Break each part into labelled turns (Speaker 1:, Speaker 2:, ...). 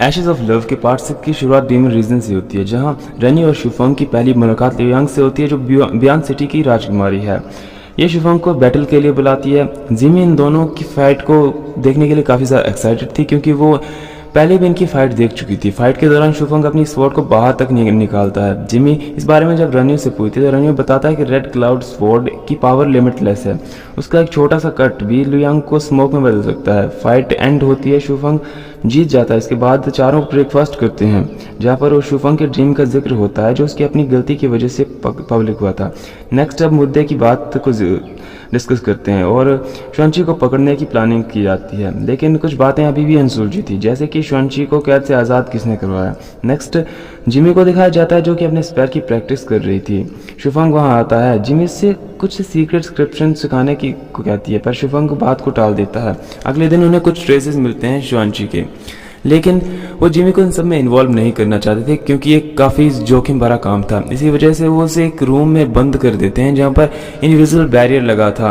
Speaker 1: Ashes of love के part 6 की शुरुआत डीमन रीजन से होती है, जहां रनी और शुफंग की पहली मुलाकात लियांग से होती है, जो बियांग सिटी की राजकुमारी है। ये शुफंग को बैटल के लिए बुलाती है। जिमी इन दोनों की फाइट को देखने के लिए काफ़ी ज़्यादा एक्साइटेड थी, क्योंकि वो पहले भी इनकी फाइट देख चुकी थी। फाइट के दौरान शुफंग अपनी स्वॉर्ड को बाहर तक निकालता है। जिमी इस बारे में जब रनियो से पूछती है तो रनियो बताता है कि रेड क्लाउड स्वॉर्ड की पावर लिमिटलेस है। उसका एक छोटा सा कट भी लियांग को स्मोक में बदल सकता है। फाइट एंड होती है, शुफंग जीत जाता है। इसके बाद चारों ब्रेकफास्ट करते हैं, जहाँ पर वो शुफंग के ड्रीम का जिक्र होता है, जो उसकी अपनी गलती की वजह से पब्लिक हुआ था। नेक्स्ट अब मुद्दे की बात को डिस्कस करते हैं और शुआंची को पकड़ने की प्लानिंग की जाती है, लेकिन कुछ बातें अभी भी अनसुलझी थी, जैसे कि शुआंची को कैद से आज़ाद किसने करवाया। नेक्स्ट जिमी को दिखाया जाता है, जो कि अपने स्पेयर की प्रैक्टिस कर रही थी। शुफंग वहां आता है, जिमी से कुछ सीक्रेट स्क्रिप्शन सिखाने की को कहती है, पर शुफंग बात को टाल देता है। अगले दिन उन्हें कुछ ट्रेसेस मिलते हैं शुआंची के, लेकिन वो जिमी को इन सब में इन्वॉल्व नहीं करना चाहते थे, क्योंकि ये काफ़ी जोखिम भरा काम था। इसी वजह से वो उसे एक रूम में बंद कर देते हैं, जहाँ पर इनविजिबल बैरियर लगा था।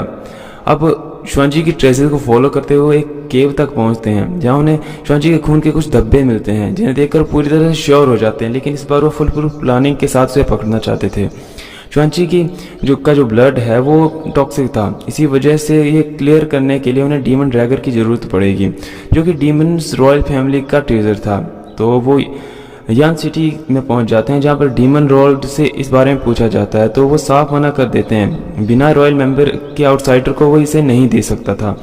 Speaker 1: अब शुआंची की ट्रेसेस को फॉलो करते हुए एक केव तक पहुंचते हैं, जहाँ उन्हें शुआंची के खून के कुछ धब्बे मिलते हैं, जिन्हें देखकर पूरी तरह से श्योर हो जाते हैं। लेकिन इस बार वो फुल प्रूफ प्लानिंग के साथ उसे पकड़ना चाहते थे। शुआंची की जो ब्लड है वो टॉक्सिक था। इसी वजह से ये क्लियर करने के लिए उन्हें डीमन ड्रैगर की ज़रूरत पड़ेगी, जो कि डीमन्स रॉयल फैमिली का ट्रेजर था। तो वो यांग सिटी में पहुंच जाते हैं, जहां पर डीमन लॉर्ड से इस बारे में पूछा जाता है, तो वो साफ मना कर देते हैं। बिना रॉयल मेंबर के आउटसाइडर को वो इसे नहीं दे सकता था।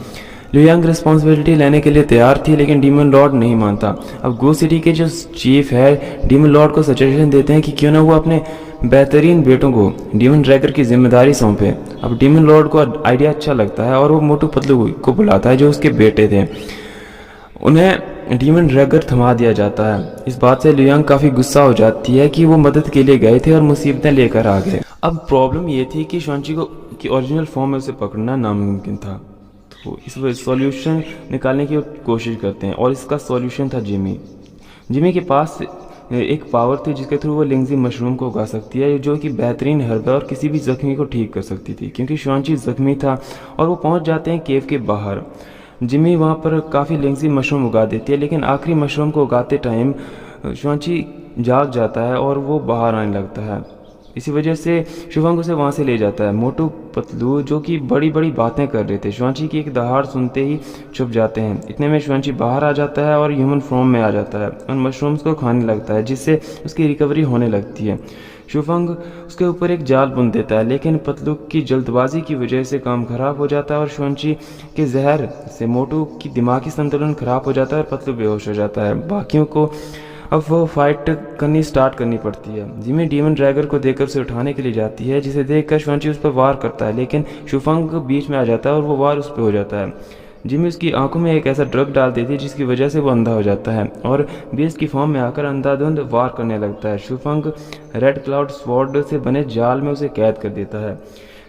Speaker 1: लियांग रिस्पॉन्सिबिलिटी लेने के लिए तैयार थी, लेकिन डीमन लॉर्ड नहीं मानता। अब गो सिटी के जो चीफ है डीमन लॉर्ड को सजेशन देते हैं कि क्यों ना वो अपने बेहतरीन बेटों को डीमन ड्रैगर की जिम्मेदारी सौंपे। अब डीमन लॉर्ड को आइडिया अच्छा लगता है और वो मोटू पतलू को बुलाता है, जो उसके बेटे थे। उन्हें डीमन ड्रैगर थमा दिया जाता है। इस बात से लियांग काफ़ी गुस्सा हो जाती है कि वो मदद के लिए गए थे और मुसीबतें लेकर आ गए। अब प्रॉब्लम ये थी कि शुआंची को की ओरिजिनल फॉर्म में उसे पकड़ना नामुमकिन था, तो इस सॉल्यूशन निकालने की कोशिश करते हैं, और इसका सॉल्यूशन था जिमी के पास एक पावर थी जिसके थ्रू वो लिंगजी मशरूम को उगा सकती है, जो कि बेहतरीन हर्ब है और किसी भी जख्मी को ठीक कर सकती थी। क्योंकि शुआंची जख्मी था और वो पहुंच जाते हैं केव के बाहर। जिमी वहां पर काफ़ी लिंगजी मशरूम उगा देती है, लेकिन आखिरी मशरूम को उगाते टाइम शुआंची जाग जाता है और वो बाहर आने लगता है। इसी वजह से शुभंग उसे वहाँ से ले जाता है। मोटू पतलू, जो कि बड़ी बड़ी बातें कर रहे थे, शुआंची की एक दहाड़ सुनते ही छुप जाते हैं। इतने में शुआंची बाहर आ जाता है और ह्यूमन फॉर्म में आ जाता है। उन मशरूम्स को खाने लगता है, जिससे उसकी रिकवरी होने लगती है। शुभंग उसके ऊपर एक जाल बुन देता है, लेकिन पतलू की जल्दबाजी की वजह से काम खराब हो जाता है और शुआंची के जहर से मोटू की दिमागी संतुलन खराब हो जाता है और पतलू बेहोश हो जाता है। बाकियों को अब वो फाइट स्टार्ट करनी पड़ती है। जिमी डीमन ड्रैगर को देखकर उसे उठाने के लिए जाती है, जिसे देखकर शुआंची उस पर वार करता है, लेकिन शुफंग बीच में आ जाता है और वो वार उस पर हो जाता है। जिमी उसकी आंखों में एक ऐसा ड्रग डाल देती है जिसकी वजह से वो अंधा हो जाता है और बीस्ट की फॉर्म में आकर अंधाधुंध वार करने लगता है। शुफंग रेड क्लाउड स्वॉर्ड से बने जाल में उसे कैद कर देता है।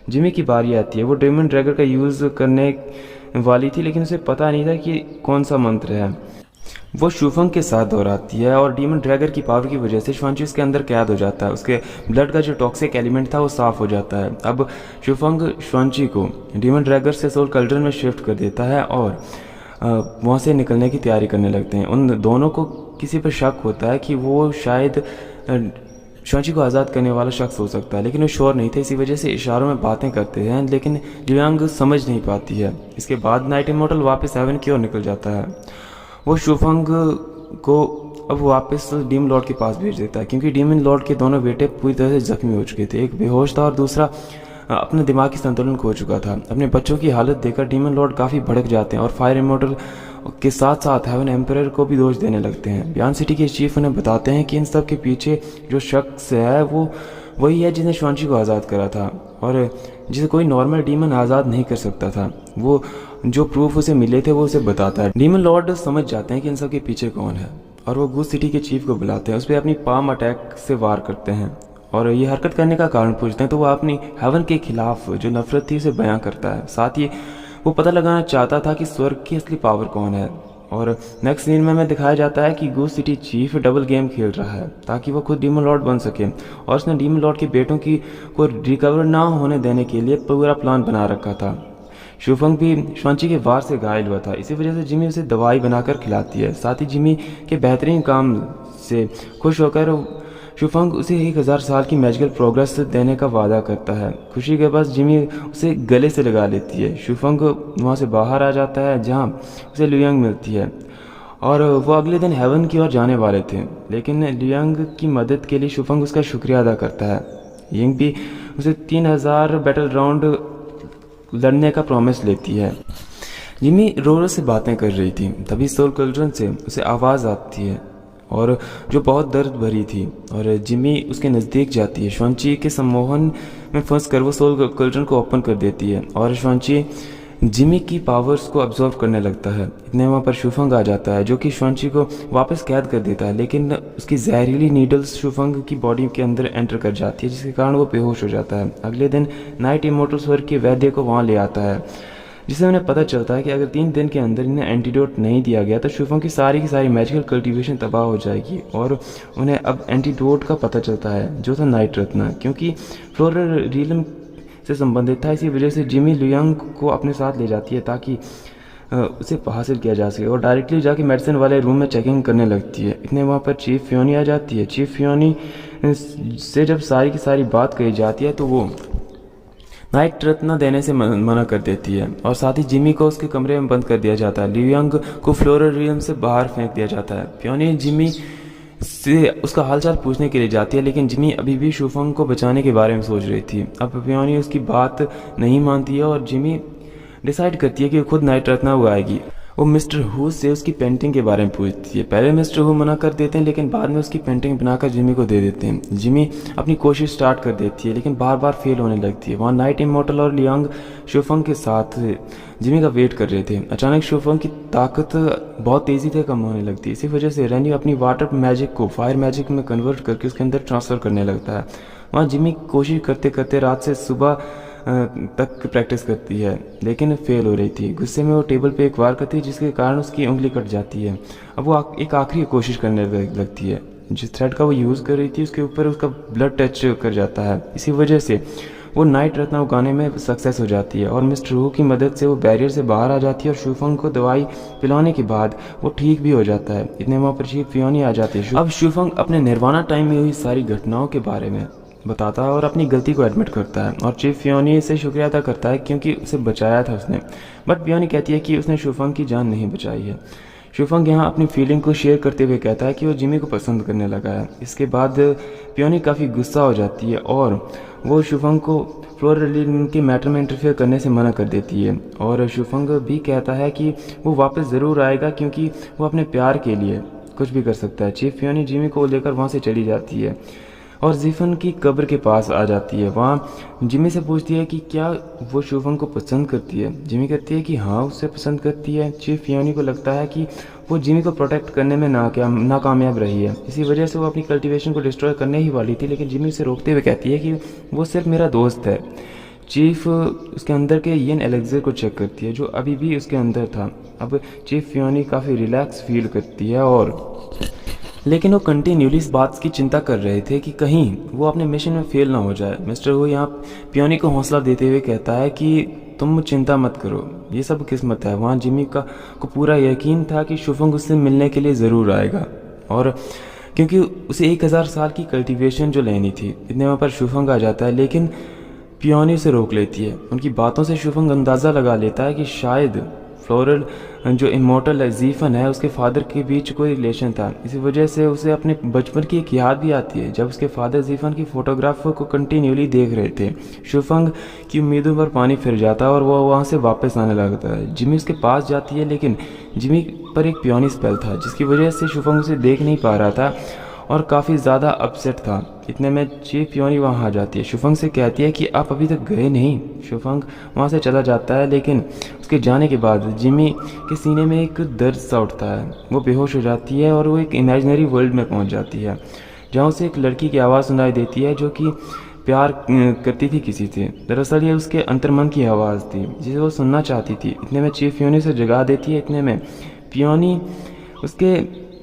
Speaker 1: जिमी की बारी आती है। वो डीमन ड्रैगर का यूज़ करने वाली थी, लेकिन उसे पता नहीं था कि कौन सा मंत्र है। वो शुफंग के साथ दोहराती है और डीमन ड्रैगर की पावर की वजह से शुआंची उसके अंदर कैद हो जाता है। उसके ब्लड का जो टॉक्सिक एलिमेंट था वो साफ हो जाता है। अब शुफंग शुआंची को डीमन ड्रैगर से सोल कल्ड्रन में शिफ्ट कर देता है और वहाँ से निकलने की तैयारी करने लगते हैं। उन दोनों को किसी पर शक होता है कि वो शायद शुआंची को आज़ाद करने वाला शख्स हो सकता है, लेकिन वो श्योर नहीं थे। इसी वजह से इशारों में बातें करते हैं, लेकिन लियांग समझ नहीं पाती है। इसके बाद नाइट इमॉर्टल वापस हेवन की ओर निकल जाता है। वो शुफंग को अब वापस डीमन लॉर्ड के पास भेज देता है, क्योंकि डीमन लॉर्ड के दोनों बेटे पूरी तरह से जख्मी हो चुके थे। एक बेहोश था और दूसरा अपने दिमागी संतुलन खो चुका था। अपने बच्चों की हालत देखकर डीमन लॉर्ड काफ़ी भड़क जाते हैं और फायर इमॉर्टल के साथ साथ हेवन एम्परर को भी दोष देने लगते हैं। बियांग सिटी के चीफ उन्हें बताते हैं कि इन सब के पीछे जो शख्स है वो वही है जिसने शुआंची को आज़ाद करा था और जिसे कोई नॉर्मल डीमन आज़ाद नहीं कर सकता था। वो जो प्रूफ उसे मिले थे वो उसे बताता है। डीमन लॉर्ड समझ जाते हैं कि इन सब के पीछे कौन है और वो गूस सिटी के चीफ को बुलाते हैं। उस पर अपनी पाम अटैक से वार करते हैं और ये हरकत करने का कारण पूछते हैं, तो वो अपनी हेवन के खिलाफ जो नफरत थी उसे बयां करता है। साथ ही वो पता लगाना चाहता था कि स्वर्ग की असली पावर कौन है। और नेक्स्ट सीन में हमें दिखाया जाता है कि goose city chief double game खेल रहा है ताकि वो खुद डीमन लॉर्ड बन सके, और उसने डीमन लॉर्ड के बेटों को रिकवर ना होने देने के लिए पूरा प्लान बना रखा था। शूफंग भी श्वांची के वार से घायल हुआ था, इसी वजह से जिमी उसे दवाई बनाकर खिलाती है। साथ ही जिमी के बेहतरीन काम से खुश होकर शूफंग उसे 1000 साल की मैजिकल प्रोग्रेस देने का वादा करता है। खुशी के बाद जिमी उसे गले से लगा लेती है। शूफंग वहाँ से बाहर आ जाता है जहाँ उसे लुयांग मिलती है और वो अगले दिन हेवन की ओर जाने वाले थे, लेकिन लुयांग की मदद के लिए शूफंग उसका शुक्रिया अदा करता है। यिंग भी उसे 3000 बैटल राउंड लड़ने का प्रॉमिस लेती है। जिमी रोरो से बातें कर रही थी, तभी सोल कल्ड्रन से उसे आवाज़ आती है और जो बहुत दर्द भरी थी, और जिमी उसके नज़दीक जाती है। श्वांची के सम्मोहन में फंस कर वो सोल कल्ड्रन को ओपन कर देती है और श्वांची जिमी की पावर्स को अब्जॉर्व करने लगता है। इतने वहाँ पर शूफंग आ जाता है जो कि श्वांची को वापस कैद कर देता है, लेकिन उसकी जहरीली नीडल्स शूफंग की बॉडी के अंदर एंटर कर जाती है, जिसके कारण वो बेहोश हो जाता है। अगले दिन नाइट इमोर्टल स्वर्ग के वैद्य को वहाँ ले आता है, जिससे उन्हें पता चलता है कि अगर 3 दिन के अंदर इन्हें एंटीडोट नहीं दिया गया तो शूफंग की सारी मैजिकल कल्टीवेशन तबाह हो जाएगी। और उन्हें अब एंटीडोट का पता चलता है जो था नाइट रत्ना, क्योंकि फ्लोरल रीलम से संबंधित था। इसी वजह से जिमी लुयांग को अपने साथ ले जाती है ताकि उसे हासिल किया जा सके, और डायरेक्टली जाके मेडिसिन वाले रूम में चेकिंग करने लगती है। इतने वहाँ पर चीफ फियोनी आ जाती है। चीफ फियोनी से जब सारी की सारी बात कही जाती है तो वो नाइट रत्ना देने से मना कर देती है, और साथ ही जिमी को उसके कमरे में बंद कर दिया जाता है। लुयांग को फ्लोरल रियम से बाहर फेंक दिया जाता है। फियोनी जिमी से उसका हालचाल पूछने के लिए जाती है, लेकिन जिमी अभी भी शूफंग को बचाने के बारे में सोच रही थी। अब फियोनी उसकी बात नहीं मानती है और जिमी डिसाइड करती है कि खुद नाइट रत्ना उगाएगी। वो मिस्टर हू से उसकी पेंटिंग के बारे में पूछती है। पहले मिस्टर हू मना कर देते हैं, लेकिन बाद में उसकी पेंटिंग बनाकर जिमी को दे देते हैं। जिमी अपनी कोशिश स्टार्ट कर देती है, लेकिन बार बार फेल होने लगती है। वहाँ नाइट इमोर्टल और लियांग शूफंग के साथ जिमी का वेट कर रहे थे। अचानक शूफंग की ताकत बहुत तेज़ी से कम होने लगती है। इसी वजह से रेनी अपनी वाटर मैजिक को फायर मैजिक में कन्वर्ट करके उसके अंदर ट्रांसफ़र करने लगता है। वहाँ जिमी कोशिश करते करते रात से सुबह तक प्रैक्टिस करती है, लेकिन फेल हो रही थी। गुस्से में वो टेबल पे एक वार करती है, जिसके कारण उसकी उंगली कट जाती है। अब वो एक आखिरी कोशिश करने लगती है। जिस थ्रेड का वो यूज़ कर रही थी उसके ऊपर उसका ब्लड टच कर जाता है। इसी वजह से वो नाइट रत्ना उगाने में सक्सेस हो जाती है, और मिस्टर हू की मदद से वो बैरियर से बाहर आ जाती है, और शूफंग को दवाई पिलाने के बाद वो ठीक भी हो जाता है। इतने वहाँ पर चीफ फियोनी आ जाती है। अब शूफंग अपने निर्वाणा टाइम में हुई सारी घटनाओं के बारे में बताता है और अपनी गलती को एडमिट करता है, और चीफ फियोनी से शुक्रिया अदा करता है क्योंकि उसे बचाया था उसने। बट फियोनी कहती है कि उसने शूफंग की जान नहीं बचाई है। शूफंग यहाँ अपनी फीलिंग को शेयर करते हुए कहता है कि वो जिमी को पसंद करने लगा है। इसके बाद फियोनी काफ़ी गुस्सा हो जाती है और वो शूफंग को फ्लोरल के मैटर में इंटरफेयर करने से मना कर देती है, और शूफंग भी कहता है कि वो वापस ज़रूर आएगा क्योंकि वो अपने प्यार के लिए कुछ भी कर सकता है। चीफ फियोनी जिमी को लेकर वहाँ से चली जाती है और जीफन की कब्र के पास आ जाती है। वहाँ जिमी से पूछती है कि क्या वो शूफंग को पसंद करती है। जिमी कहती है कि हाँ, उससे पसंद करती है। चीफ फियोनी को लगता है कि वो जिमी को प्रोटेक्ट करने में नाकामयाब रही है, इसी वजह से वो अपनी कल्टीवेशन को डिस्ट्रॉय करने ही वाली थी, लेकिन जिमी उसे रोकते हुए कहती है कि वो सिर्फ मेरा दोस्त है। चीफ उसके अंदर के यिन एलेक्सर को चेक करती है जो अभी भी उसके अंदर था। अब चीफ फियोनी काफ़ी रिलैक्स फील करती है, और लेकिन वो कंटिन्यूली इस बात की चिंता कर रहे थे कि कहीं वो अपने मिशन में फेल ना हो जाए। मिस्टर हू यहाँ पियोनी को हौसला देते हुए कहता है कि तुम चिंता मत करो, ये सब किस्मत है। वहाँ जिमी को पूरा यकीन था कि शूफंग उससे मिलने के लिए ज़रूर आएगा, और क्योंकि उसे 1000 साल की कल्टीवेशन जो लेनी थी। इतने वहाँ पर शूफंग आ जाता है, लेकिन पियोनी उसे रोक लेती है। उनकी बातों से शूफंग अंदाज़ा लगा लेता है कि शायद फ्लोरल जो इमोर्टल जीफन है उसके फादर के बीच कोई रिलेशन था। इसी वजह से उसे अपने बचपन की एक याद भी आती है जब उसके फादर जीफन की फोटोग्राफ को कंटिन्यूली देख रहे थे। शूफंग की उम्मीदों पर पानी फिर जाता है और वो वहाँ से वापस आने लगता है। जिमी उसके पास जाती है, लेकिन जिमी पर एक पियोनी स्पेल था जिसकी वजह से शूफंग उसे देख नहीं पा रहा था और काफ़ी ज़्यादा अपसेट था। इतने में चीफ फियोनी वहाँ आ जाती है। शूफंग से कहती है कि आप अभी तक गए नहीं। शूफंग वहाँ से चला जाता है, लेकिन उसके जाने के बाद जिमी के सीने में एक दर्द सा उठता है। वो बेहोश हो जाती है और वो एक इमेजिनरी वर्ल्ड में पहुँच जाती है जहाँ उसे एक लड़की की आवाज़ सुनाई देती है जो कि प्यार करती थी किसी से। दरअसल ये उसके अंतर्मन की आवाज़ थी जिसे वो सुनना चाहती थी। इतने में चीफ फियोनी से जगा देती है। इतने में पियोनी उसके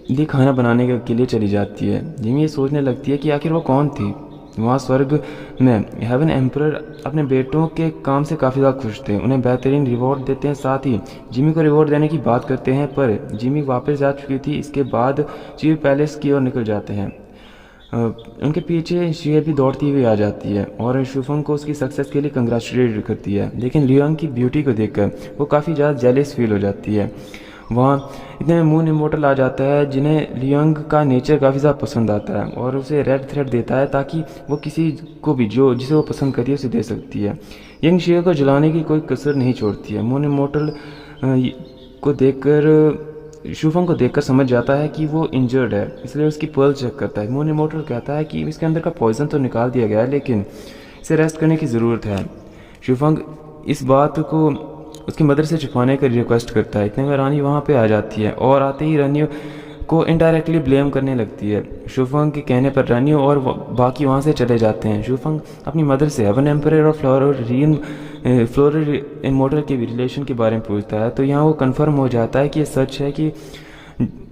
Speaker 1: लिए खाना बनाने के लिए चली जाती है। जिमी ये सोचने लगती है कि आखिर वो कौन थी। वहाँ स्वर्ग में हेवन एम्परर अपने बेटों के काम से काफ़ी ज़्यादा खुश थे, उन्हें बेहतरीन रिवॉर्ड देते हैं, साथ ही जिमी को रिवॉर्ड देने की बात करते हैं, पर जिमी वापस जा चुकी थी। इसके बाद चीफ पैलेस की ओर निकल जाते हैं। उनके पीछे शिया भी दौड़ती हुई आ जाती है और शुफंग को उसकी सक्सेस के लिए कंग्रेचुलेट करती है, लेकिन लियांग की ब्यूटी को देखकर वो काफ़ी ज़्यादा जेलस फील हो जाती है। वहाँ इतने में मून इमोर्टल आ जाता है जिन्हें लियांग का नेचर काफ़ी ज़्यादा पसंद आता है और उसे रेड थ्रेड देता है ताकि वो किसी को भी जो जिसे वो पसंद करती है उसे दे सकती है। यंग शिया को जलाने की कोई कसर नहीं छोड़ती है। मून इमोर्टल को देखकर शुफंग को देखकर समझ जाता है कि वो इंजर्ड है, इसलिए उसकी पल्स चेक करता है। मून इमोर्टल कहता है कि इसके अंदर का पॉइजन तो निकाल दिया गया है, लेकिन इसे रेस्ट करने की ज़रूरत है। शुफंग इस बात को उसकी मदर से छुपाने का रिक्वेस्ट करता है। इतने में रानी वहाँ पे आ जाती है और आते ही रानी को इनडायरेक्टली ब्लेम करने लगती है। शुफंग के कहने पर रानी और बाकी वहाँ से चले जाते हैं। शुफंग अपनी मदर से हेवन एम्परर और फ्लोरल इमोर्टल के रिलेशन के बारे में पूछता है, तो यहाँ वो कंफर्म हो जाता है कि ये सच है कि,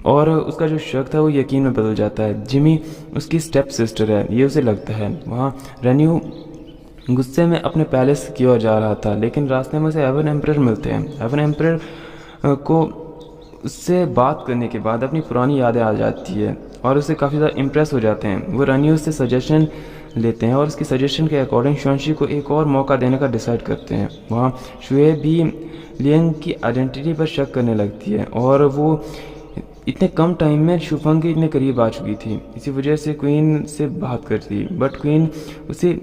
Speaker 1: और उसका जो शक था वो यकीन में बदल जाता है। जिमी उसकी स्टेप सिस्टर है, ये उसे लगता है। वहाँ रेन्यू गुस्से में अपने पैलेस की ओर जा रहा था, लेकिन रास्ते में उसे हेवन एम्परर मिलते हैं। हेवन एम्परर को उससे बात करने के बाद अपनी पुरानी यादें आ जाती है और उससे काफ़ी ज़्यादा इम्प्रेस हो जाते हैं। वो रेन्यू से सजेशन लेते हैं और उसकी सजेशन के अकॉर्डिंग शुआंशी को एक और मौका देने का डिसाइड करते हैं। वहाँ शुए भी लियांग की आइडेंटिटी पर शक करने लगती है और वो इतने कम टाइम में शुफंग के इतने करीब आ चुकी थी। इसी वजह से क्वीन से बात करती, बट क्वीन उसे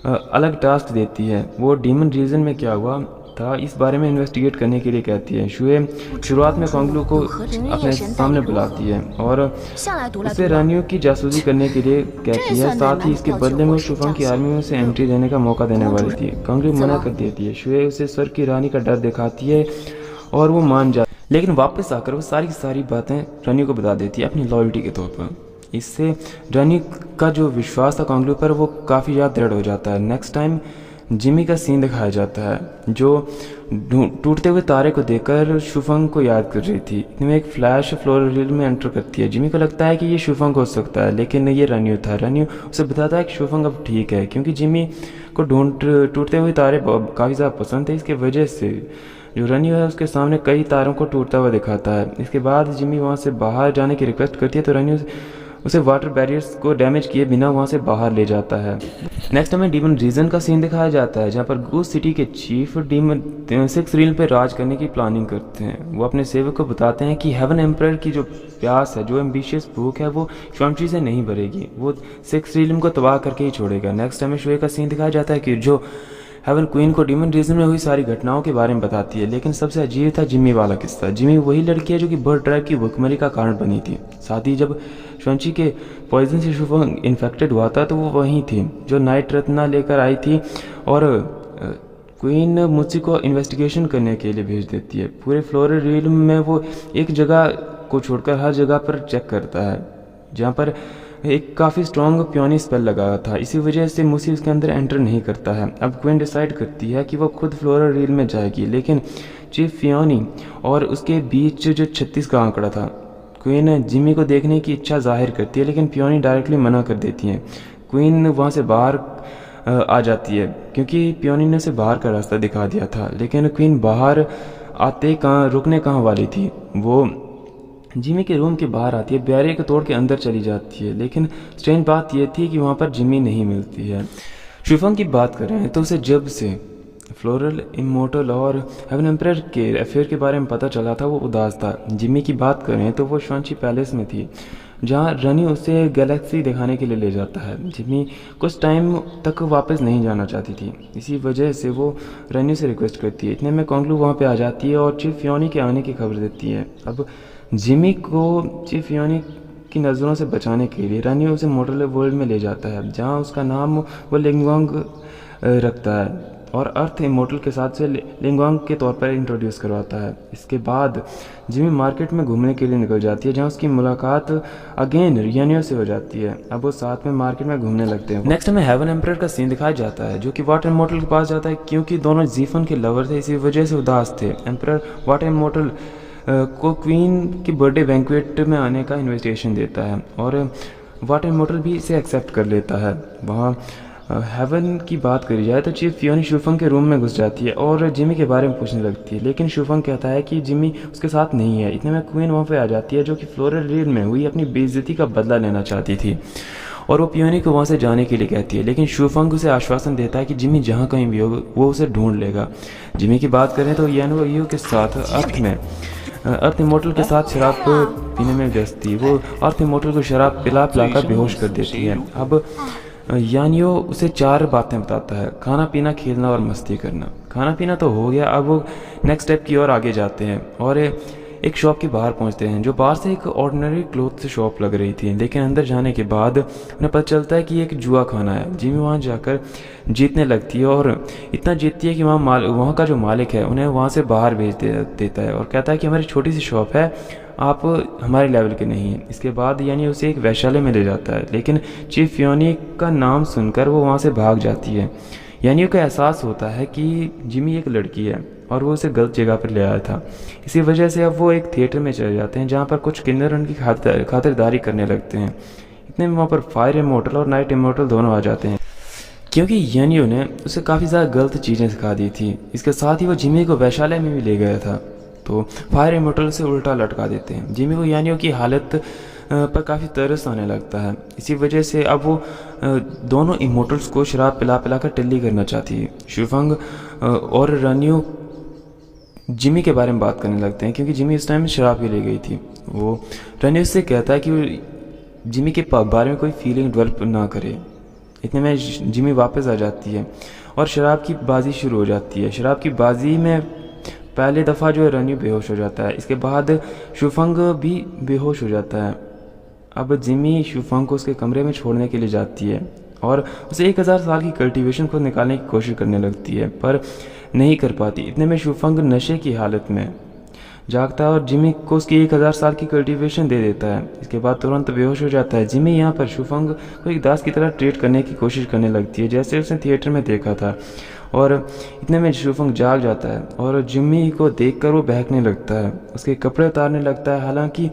Speaker 1: अलग टास्क देती है। वो डीमन रीजन में क्या हुआ था इस बारे में इन्वेस्टिगेट करने के लिए कहती है। शुए शुरुआत में कांगलू को अपने सामने बुलाती है और उसे रानियों की जासूसी करने के लिए कहती है, साथ ही इसके बदले में शुफंग की आर्मी में उसे एंट्री देने का मौका देने वाली थी। कांगलू मना कर देती है। शुए उसे स्वर्ग की रानी का डर दिखाती है और वो मान जाती है, लेकिन वापस आकर वो सारी की सारी बातें रानी को बता देती है अपनी लॉयल्टी के तौर पर। इससे रानी का जो विश्वास था कांगलू पर वो काफ़ी ज़्यादा दृढ़ हो जाता है। नेक्स्ट टाइम जिमी का सीन दिखाया जाता है जो टूटते हुए तारे को देखकर शुफंग को याद कर रही थी। इनमें एक फ्लैश फ्लोरल में एंटर करती है। जिमी को लगता है कि ये शुफंग हो सकता है, लेकिन ये रेन्यू था। रेन्यू उसे बताता है कि शुफंग अब ठीक है, क्योंकि जिमी को टूटते हुए तारे काफ़ी ज़्यादा पसंद थे। इसके वजह से जो रेन्यू है उसके सामने कई तारों को टूटता हुआ दिखाता है। इसके बाद जिमी वहाँ से बाहर जाने की रिक्वेस्ट करती है, तो रेन्यू उसे वाटर बैरियर्स को डैमेज किए बिना वहाँ से बाहर ले जाता है। नेक्स्ट हमें डीमन रीजन का सीन दिखाया जाता है, जहाँ पर गूस सिटी के चीफ डीमन 6 रील पर राज करने की प्लानिंग करते हैं। वो अपने सेवक को बताते हैं कि हेवन एम्परर की जो प्यास है, जो एम्बिशियस भूख है, वो शुआंशी से नहीं भरेगी, वो 6 रील को तबाह करके ही छोड़ेगा। नेक्स्ट हमें शुए का सीन दिखाया जाता है कि जो हेवन क्वीन को डीमन रीजन में हुई सारी घटनाओं के बारे में बताती है, लेकिन सबसे अजीब था जिमी वाला किस्सा। जिमी वही लड़की है जो कि बर्ड ट्राइब की भुखमरी का कारण बनी थी। साथ ही जब शुआंशी के पॉइजन से शुफंग इन्फेक्टेड हुआ था, तो वो वही थी जो नाइट रत्ना लेकर आई थी और क्वीन मुझसे को इन्वेस्टिगेशन करने के लिए भेज देती है। पूरे फ्लोरल रियल्म में वो एक जगह को छोड़कर हर जगह पर चेक करता है, जहाँ पर एक काफ़ी स्ट्रॉन्ग प्योनी स्पेल लगा था। इसी वजह से मुसी उसके अंदर एंटर नहीं करता है। अब क्वीन डिसाइड करती है कि वो खुद फ्लोरल रील में जाएगी, लेकिन चीफ फियोनी और उसके बीच जो 36 का आंकड़ा था, क्वीन जिमी को देखने की इच्छा जाहिर करती है, लेकिन पियोनी डायरेक्टली मना कर देती हैं। क्वीन वहाँ से बाहर आ जाती है क्योंकि पियोनी ने उसे बाहर का रास्ता दिखा दिया था, लेकिन क्वीन बाहर आते रुकने कहाँ वाली थी। वो जिमी के रूम के बाहर आती है, बैरियर को तोड़ के अंदर चली जाती है, लेकिन स्ट्रेंज बात यह थी कि वहाँ पर जिमी नहीं मिलती है। शुफंग की बात कर रहे हैं तो उसे जब से फ्लोरल इमोर्टल और हेवन एम्परर के अफेयर के बारे में पता चला था वो उदास था। जिमी की बात कर रहे हैं तो वो शुआंशी पैलेस में थी, जहाँ रनी उसे गैलेक्सी दिखाने के लिए ले जाता है। जिमी कुछ टाइम तक वापस नहीं जाना चाहती थी, इसी वजह से वो रनी से रिक्वेस्ट करती है। इतने में कांगलू वहाँ पे आ जाती है और चीफ फियोनी के आने की खबर देती है। अब जिमी को चीफ फियोनी की नज़रों से बचाने के लिए रनी उसे मोटरले वर्ल्ड में ले जाता है, जहाँ उसका नाम वो लिंगवांग रखता है और अर्थ इमोर्टल के साथ से लिंगवांग के तौर पर इंट्रोड्यूस करवाता है। इसके बाद जिमी मार्केट में घूमने के लिए निकल जाती है, जहाँ उसकी मुलाकात अगेन रियानियो से हो जाती है। अब वो साथ में मार्केट में घूमने लगते हैं। नेक्स्ट हमें हेवन एम्परर का सीन दिखाया जाता है, जो कि वाटर इमोर्टल के पास जाता है, क्योंकि दोनों जीफन के लवर थे, इसी वजह से उदास थे। एम्परर वाटर इमोर्टल को क्वीन की बर्थडे बैंक्वेट में आने का इन्विटेशन देता है और वाटर इमोर्टल भी इसे एक्सेप्ट कर लेता है। वहाँ हेवन की बात करी जाए तो चीफ फियोनी शूफंग के रूम में घुस जाती है और जिमी के बारे में पूछने लगती है, लेकिन शूफंग कहता है कि जिमी उसके साथ नहीं है। इतने में क्वीन वहाँ पे आ जाती है जो कि फ्लोरल में हुई अपनी बेइज्जती का बदला लेना चाहती थी और वो पियोनी को वहाँ से जाने के लिए कहती है, लेकिन शूफंग उसे आश्वासन देता है कि जिमी जहाँ कहीं भी हो वो उसे ढूंढ लेगा। जिमी की बात करें तो यानो यू के साथ अर्थ इमोर्टल के साथ शराब पीने में व्यस्त थी। वो अर्थ इमोर्टल को शराब पिला पिलाकर बेहोश कर देती है। अब यानियो उसे 4 बातें बताता है, खाना पीना, खेलना और मस्ती करना। खाना पीना तो हो गया, अब वो नेक्स्ट स्टेप की ओर आगे जाते हैं और एक शॉप के बाहर पहुंचते हैं जो बाहर से एक ऑर्डिनरी क्लोथ शॉप लग रही थी, लेकिन अंदर जाने के बाद उन्हें पता चलता है कि एक जुआ खाना है। जिमी वहां जाकर जीतने लगती है और इतना जीतती है कि वहाँ का जो मालिक है उन्हें वहाँ से बाहर भेज देता है और कहता है कि हमारी छोटी सी शॉप है, आप हमारे लेवल के नहीं हैं। इसके बाद यानी उसे एक वैश्यालय में ले जाता है, लेकिन चीफ फियोनी का नाम सुनकर वो वहाँ से भाग जाती है। यानी को एहसास होता है कि जिमी एक लड़की है और वो उसे गलत जगह पर ले आया था। इसी वजह से अब वो एक थिएटर में चले जाते हैं जहाँ पर कुछ किन्नर उनकी खातिरदारी करने लगते हैं। इतने में वहाँ पर फायर इमोर्टल और नाइट इमोर्टल दोनों आ जाते हैं, क्योंकि यानियो ने उसे काफ़ी ज़्यादा गलत चीज़ें सिखा दी थी। इसके साथ ही वो जिमी को वैश्यालय में भी ले गया था, तो फायर इमोर्टल से उल्टा लटका देते हैं। जिमी को यानियो की हालत पर काफ़ी तरस आने लगता है। इसी वजह से अब वो दोनों इमोर्टल्स को शराब पिला पिला कर टिल्ली करना चाहती है। शूफंग और रनियो जिमी के बारे में बात करने लगते हैं, क्योंकि जिमी इस टाइम शराब पी ले गई थी। वो रनियो से कहता है कि वो जिमी के बारे में कोई फीलिंग डेवलप ना करे। इतने में जिमी वापस आ जाती है और शराब की बाजी शुरू हो जाती है। शराब की बाजी में पहले दफ़ा जो है रनियो बेहोश हो जाता है, इसके बाद शूफंग भी बेहोश हो जाता है। अब जिमी शूफंग को उसके कमरे में छोड़ने के लिए जाती है और उसे 1000 साल की कल्टीवेशन को निकालने की कोशिश करने लगती है, पर नहीं कर पाती। इतने में शूफंग नशे की हालत में जागता है और जिमी को उसकी 1000 साल की कल्टीवेशन दे देता है। इसके बाद तुरंत बेहोश हो जाता है। जिमी यहाँ पर शूफंग को एक दास की तरह ट्रीट करने की कोशिश करने लगती है, जैसे उसने थिएटर में देखा था, और इतने में शूफंग जाग जाता है और जिमी को देखकर वो बहकने लगता है, उसके कपड़े उतारने लगता है। हालांकि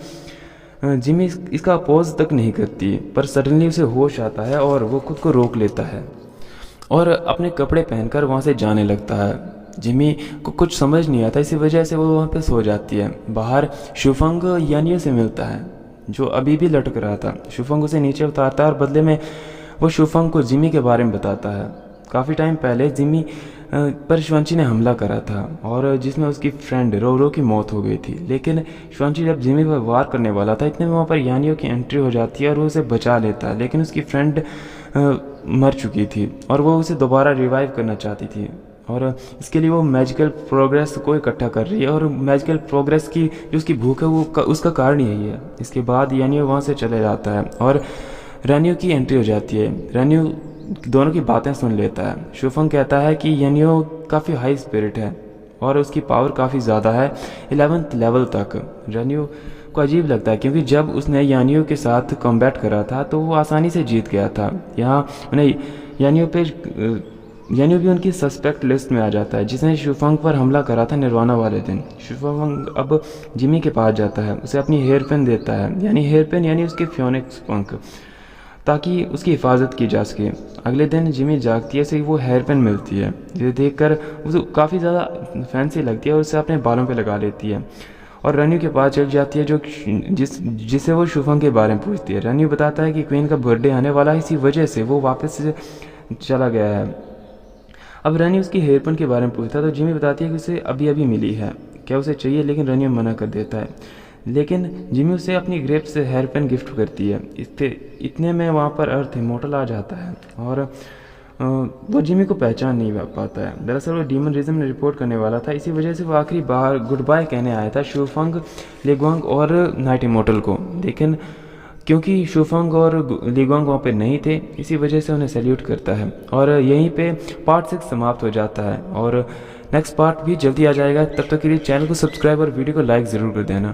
Speaker 1: जिमी इसका अपोज तक नहीं करती, पर सडनली उसे होश आता है और वो खुद को रोक लेता है और अपने कपड़े पहनकर वहाँ से जाने लगता है। जिमी को कुछ समझ नहीं आता, इसी वजह से वो वहाँ पे सो जाती है। बाहर शूफंग यानियो से मिलता है जो अभी भी लटक रहा था। शूफंग उसे नीचे उतारता है और बदले में वो शूफंग को जिमी के बारे में बताता है। काफ़ी टाइम पहले जिमी पर शिवांशी ने हमला करा था और जिसमें उसकी फ्रेंड रोरो की मौत हो गई थी, लेकिन शिवांशी जब जिमी पर वार करने वाला था, इतने में वहाँ पर यानियो की एंट्री हो जाती है और वो उसे बचा लेता है, लेकिन उसकी फ्रेंड मर चुकी थी और वो उसे दोबारा रिवाइव करना चाहती थी और इसके लिए वो मैजिकल प्रोग्रेस को इकट्ठा कर रही है और मैजिकल प्रोग्रेस की जो उसकी भूख है वो उसका कारण यही है। इसके बाद यानियो वहाँ से चले जाता है और रनियो की एंट्री हो जाती है। रनियो दोनों की बातें सुन लेता है। शूफंग कहता है कि यानियो काफ़ी हाई स्पिरिट है और उसकी पावर काफ़ी ज़्यादा है 11th लेवल तक। रनियो को अजीब लगता है क्योंकि जब उसने यानियो के साथ कॉम्बैट करा था तो वो आसानी से जीत गया था। यहाँ उन्हें यानियो भी उनकी सस्पेक्ट लिस्ट में आ जाता है जिसने शूफंग पर हमला करा था निर्वाणा वाले दिन। शूफंग अब जिमी के पास जाता है, उसे अपनी हेयर पेन देता है, यानी उसके फ्योनिक्स पंख, ताकि उसकी हिफाजत की जा सके। अगले दिन जिमी जागती है से वो हेयर पेन मिलती है, जिसे देखकर उसे काफ़ी ज़्यादा फैंसी लगती है और उसे अपने बालों पे लगा लेती है और रनियो के पास चल जाती है जिसे वो शूफंग के बारे में पूछती है। रनियो बताता है कि क्वीन का बर्थडे आने वाला है, इसी वजह से वो वापस से चला गया है। अब रनियो उसकी हेयर पेन के बारे में पूछता है तो जिमी बताती है कि उसे अभी अभी मिली है, क्या उसे चाहिए, लेकिन रनियो मना कर देता है। लेकिन जिमी उसे अपनी ग्रेप से हेयर पेन गिफ्ट करती है। इतने में वहाँ पर अर्थ इमोर्टल आ जाता है और वो जिमी को पहचान नहीं पाता है। दरअसल वो डीमन रिज्म में रिपोर्ट करने वाला था, इसी वजह से वो आखिरी बार गुड बाय कहने आया था शूफंग, लिगवांग और नाइट इमोर्टल को। लेकिन क्योंकि शूफंग और लिगवांग वहाँ पे नहीं थे, इसी वजह से उन्हें सैल्यूट करता है और यहीं पे पार्ट 6 समाप्त हो जाता है और नेक्स्ट पार्ट भी जल्दी आ जाएगा। तब तक के लिए चैनल को सब्सक्राइब और वीडियो को लाइक ज़रूर कर देना।